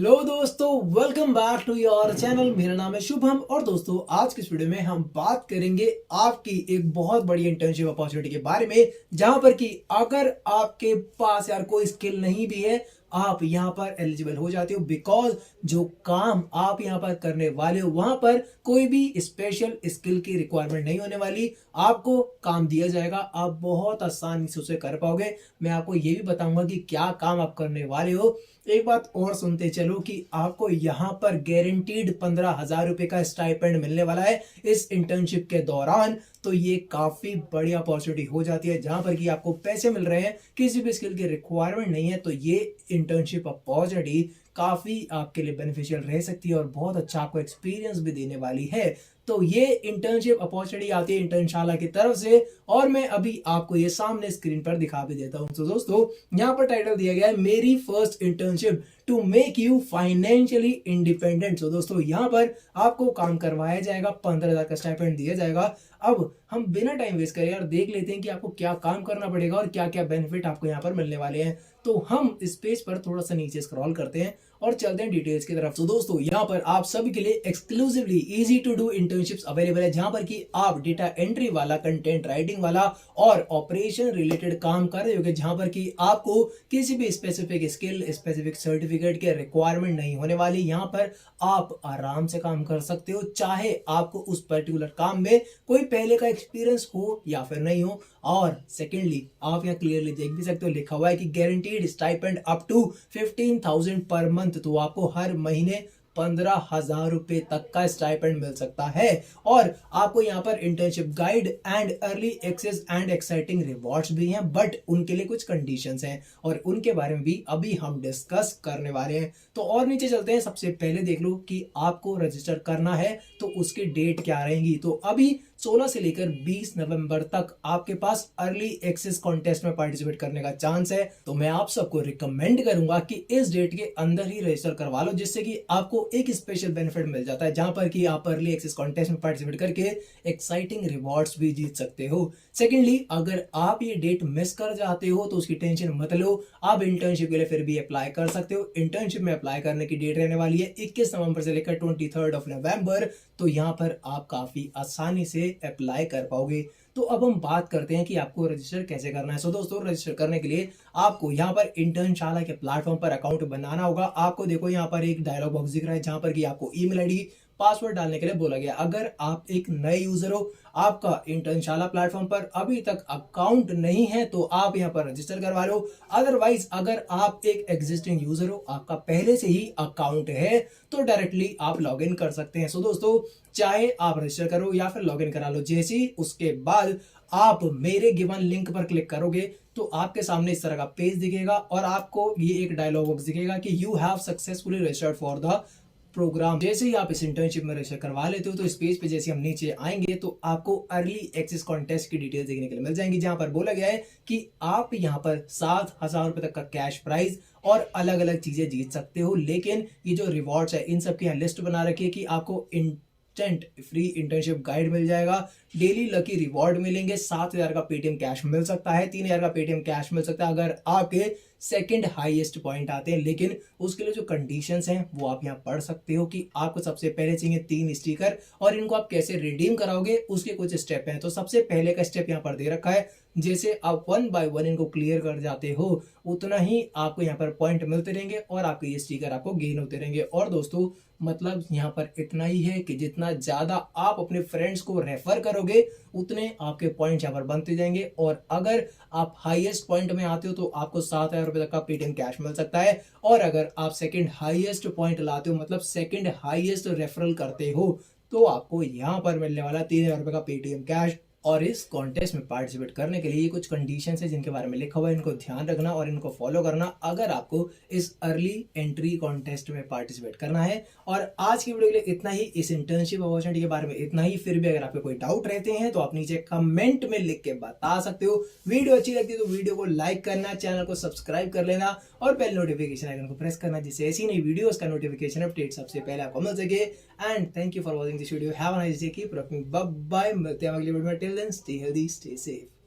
Hello दोस्तों, welcome back to your channel. मेरा नाम है शुभम और दोस्तों आज की इस वीडियो में हम बात करेंगे आपकी एक बहुत बड़ी इंटर्नशिप अपॉर्चुनिटी के बारे में, जहां पर कि अगर आपके पास यार कोई स्किल नहीं भी है, आप यहां पर एलिजिबल हो जाते हो। बिकॉज जो काम आप यहां पर करने वाले हो वहां पर कोई भी स्पेशल स्किल की रिक्वायरमेंट नहीं होने वाली। आपको काम दिया जाएगा, आप बहुत आसानी से उसे कर पाओगे। मैं आपको ये भी बताऊंगा कि क्या काम आप करने वाले हो। एक बात और सुनते चलो कि आपको यहाँ पर गारंटीड 15,000 रुपए का स्टाइपेंड मिलने वाला है इस इंटर्नशिप के दौरान। तो ये काफी बड़ी अपॉर्चुनिटी हो जाती है जहां पर कि आपको पैसे मिल रहे हैं, किसी भी स्किल की रिक्वायरमेंट नहीं है। तो ये इंटर्नशिप अपॉर्चुनिटी काफी आपके लिए बेनिफिशियल रह सकती है और बहुत अच्छा आपको एक्सपीरियंस भी देने वाली है। तो ये इंटर्नशिप अपॉर्चुनिटी आती है इंटर्नशाला की तरफ से और मैं अभी आपको ये सामने स्क्रीन पर दिखा भी देता हूं। तो दोस्तों यहाँ पर टाइटल दिया गया है मेरी first internship to make you financially independent. तो दोस्तों यहाँ पर आपको काम करवाया जाएगा, 15,000 का स्टाइपेंड दिया जाएगा। अब हम बिना टाइम वेस्ट करे यार देख लेते हैं कि आपको क्या काम करना पड़ेगा और क्या क्या बेनिफिट आपको यहाँ पर मिलने वाले हैं। तो हम इस पेज पर थोड़ा सा नीचे स्क्रॉल करते हैं और चलते हैं डिटेल्स की तरफ। तो दोस्तों यहाँ पर आप सभी के लिए exclusively easy to do internships available है, जहां पर कि आप डेटा एंट्री वाला, कंटेंट राइटिंग वाला और ऑपरेशन रिलेटेड काम कर रहे होंगे, जहां पर कि आपको किसी भी स्पेसिफिक स्किल, स्पेसिफिक सर्टिफिकेट के रिक्वायरमेंट नहीं होने वाली। यहाँ पर आप आराम से काम कर सकते हो, चाहे आपको उस पर्टिकुलर काम में कोई पहले का एक्सपीरियंस हो या फिर नहीं हो। और सेकेंडली आप यहाँ क्लियरली देख भी सकते हो, लिखा हुआ है कि guaranteed stipend up to 15,000 per month. तो आपको हर महीने 15,000 रुपए तक का स्टाइपेंड मिल सकता है। और आपको यहाँ पर internship guide and early access and exciting rewards भी हैं, बट उनके लिए कुछ कंडीशंस हैं और उनके बारे में भी अभी हम डिस्कस करने वाले हैं। तो और नीचे चलते हैं। सबसे पहले देख लो कि आपको रजिस्टर करना है तो उसकी डेट क्या रहेगी। तो अभी 16 से लेकर 20 नवंबर तक आपके पास अर्ली एक्सेस कॉन्टेस्ट में पार्टिसिपेट करने का चांस है। तो मैं आप सबको रिकमेंड करूंगा कि इस डेट के अंदर ही रजिस्टर करवा लो, जिससे कि आपको एक स्पेशल बेनिफिट मिल जाता है, जहां पर कि आप अर्ली एक्सेस कॉन्टेस्ट में पार्टिसिपेट करके एक्साइटिंग रिवॉर्ड्स भी जीत सकते हो। सेकेंडली अगर आप ये डेट मिस कर जाते हो तो उसकी टेंशन मत लो, आप इंटर्नशिप के लिए फिर भी अप्लाई कर सकते हो। इंटर्नशिप में अप्लाई करने की डेट रहने वाली है 21 नवंबर से लेकर 23 नवंबर। तो यहाँ पर आप काफी आसानी से अप्लाई कर पाओगे। तो अब हम बात करते हैं कि आपको रजिस्टर कैसे करना है। सो दोस्तों रजिस्टर करने के लिए आपको यहाँ पर इंटर्नशाला के प्लेटफॉर्म पर अकाउंट बनाना होगा। आपको देखो यहाँ पर एक डायलॉग बॉक्स दिख रहा है, जहां पर कि आपको ईमेल आईडी, पासवर्ड डालने के लिए बोला गया। अगर आप एक नए यूजर हो, आपका इंटर्नशाला प्लेटफॉर्म पर अभी तक अकाउंट नहीं है, तो आप यहाँ पर रजिस्टर करवा लो। अदरवाइज अगर आप एक एग्जिस्टिंग यूजर हो, आपका पहले से ही अकाउंट है, तो डायरेक्टली आप लॉग इन कर सकते हैं। सो दोस्तों चाहे आप रजिस्टर करो या फिर लॉग इन करा लो, जैसे ही उसके बाद आप मेरे गिवन लिंक पर क्लिक करोगे तो आपके सामने इस तरह का पेज दिखेगा और आपको ये एक डायलॉग बॉक्स दिखेगा कि you have successfully registered for the program. जैसे ही आप इस इंटर्नशिप में रजिस्टर करवा लेते हो तो इस पेज पे जैसे हम नीचे आएंगे तो आपको अर्ली एक्सेस कॉन्टेस्ट की डिटेल्स देखने के लिए मिल जाएंगी, जहां पर बोला गया है कि आप यहां पर 7,000 रुपए तक का कैश प्राइज और अलग अलग चीजें जीत सकते हो। लेकिन ये जो रिवॉर्ड्स है इन सब की यहाँ लिस्ट बना रखी है कि आपको फ्री इंटर्नशिप गाइड मिल जाएगा, डेली लकी रिवॉर्ड मिलेंगे, 7,000 का पेटीएम कैश मिल सकता है, 3,000 का पेटीएम कैश मिल सकता है अगर आपके सेकंड हाईएस्ट पॉइंट आते हैं। लेकिन उसके लिए जो कंडीशंस हैं वो आप यहाँ पढ़ सकते हो कि आपको सबसे पहले चाहिए 3 स्टिकर और इनको आप कैसे रिडीम कराओगे उसके कुछ स्टेप हैं। तो सबसे पहले का स्टेप यहाँ पर दे रखा है, जैसे आप 1 बाय 1 इनको क्लियर कर जाते हो उतना ही आपको यहाँ पर पॉइंट मिलते रहेंगे और आपके ये स्टिकर आपको गेन होते रहेंगे। और दोस्तों मतलब यहाँ पर इतना ही है कि जितना ज्यादा आप अपने फ्रेंड्स को रेफर करोगे उतने आपके पॉइंट यहाँ पर बनते जाएंगे। और अगर आप हाईएस्ट पॉइंट में आते हो तो आपको 7,000 रुपए तक का पेटीएम कैश मिल सकता है। और अगर आप सेकंड हाईएस्ट पॉइंट लाते हो, मतलब सेकंड हाईएस्ट रेफरल करते हो, तो आपको यहाँ पर मिलने वाला 3,000 रुपए का पेटीएम कैश। और इस कॉन्टेस्ट में पार्टिसिपेट करने के लिए कुछ कंडीशंस है जिनके बारे में लिखा हुआ है, इनको ध्यान रखना और इनको फॉलो करना अगर आपको इस अर्ली एंट्री कॉन्टेस्ट में पार्टिसिपेट करना है। और आज की वीडियो के लिए इतना ही, इस इंटर्नशिप अपॉर्चुनिटी के बारे में इतना ही। फिर भी अगर आपके कोई डाउट रहते हैं तो आप नीचे कमेंट में लिख के बता सकते हो। वीडियो अच्छी लगती है तो वीडियो को लाइक करना, चैनल को सब्सक्राइब कर लेना और बेल नोटिफिकेशन आइकन को प्रेस करना, जिससे ऐसी नई वीडियोस का नोटिफिकेशन अपडेट सबसे पहले आपको मिल सके। And thank you for watching this video. Have a nice day, keep rocking, bye bye. मिलते हैं अगली वीडियो में। Till then stay healthy, stay safe.